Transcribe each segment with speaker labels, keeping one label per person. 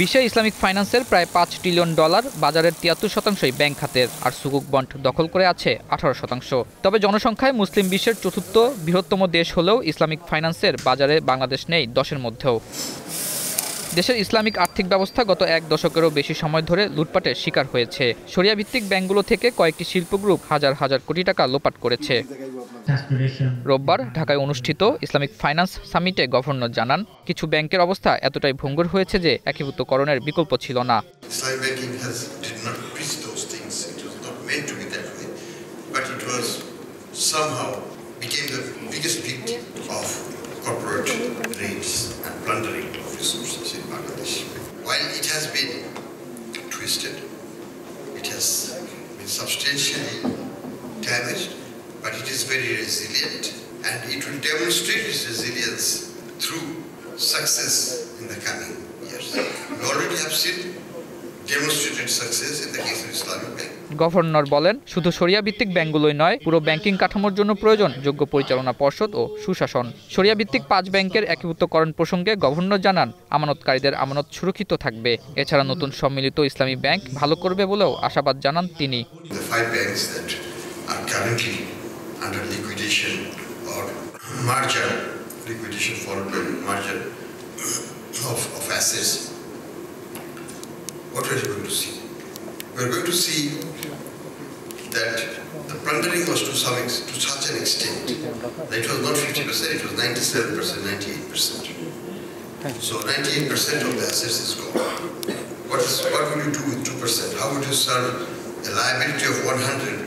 Speaker 1: বিশ্বে ইসলামিক ফাইন্যান্সের প্রায় $5 ট্রিলিয়ন, বাজারের 73% ব্যাংক খাতের, আর সুকুক বন্ড দখল করে আছে 18%। তবে জনসংখ্যায় মুসলিম বিশ্বের চতুর্থ বৃহত্তম দেশ হলেও ইসলামিক ফাইন্যান্সের বাজারে বাংলাদেশ নেই 10-এর মধ্যেও। দেশের ইসলামিক আর্থিক ব্যবস্থা গত 1 দশকেরও বেশি সময় ধরে লুটপাটের শিকার হয়েছে। শরিয়া ভিত্তিক ব্যাংকগুলো থেকে কয়েকটি শিল্প গ্রুপ হাজার হাজার কোটি টাকা লোপাট করেছে। রোববার ঢাকায় অনুষ্ঠিত ইসলামিক ফাইন্যান্স সামিটে গভর্নর জানান, কিছু ব্যাংকের অবস্থা এতটাই ভঙ্গুর হয়েছে যে একীভূতকরণের বিকল্প ছিল না।
Speaker 2: corporate raids and plundering of resources in Bangladesh. While it has been twisted, it has been substantially damaged, but it is very resilient, and it will demonstrate its resilience through success in the coming years. We already have seen demonstrated success in the case of Islamic Bank.
Speaker 1: Governor বলেন, শুধু শরিয়া ভিত্তিক ব্যাংকগুলোই নয়, পুরো banking কাঠামোর জন্য প্রয়োজন যোগ্য পরিচালনা পর্ষদ ও সুশাসন। শরিয়া ভিত্তিক 5 ব্যাংকের একীভূতকরণ প্রসঙ্গে গভর্নর জানান, আমানতকারীদের আমানত সুরক্ষিত থাকবে। এছাড়া নতুন সম্মিলিত ইসলামী ব্যাংক ভালো করবে বলেও আশাবাদ জানান তিনি।
Speaker 2: The 5 banks that are currently under liquidation or merger, liquidation followed by merger of assets. What are you going to see? We are going to see that the plundering was to such an extent that it was not 50%, it was 97%, 98%. So 98% of the assets is gone. What will you do with 2%? How would you serve a liability of 100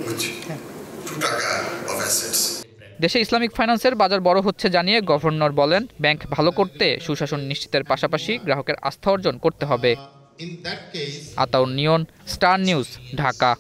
Speaker 2: with 2 taka of assets?
Speaker 1: দেশে Islamic ফাইন্যান্সের বাজার বড় হচ্ছে জানিয়ে governor বলেন, bank ভালো করতে সুশাসন নিশ্চিতের পাশাপাশি গ্রাহকের আস্থা অর্জন করতে হবে। আতাউর নিয়ন, স্টার নিউজ, ঢাকা।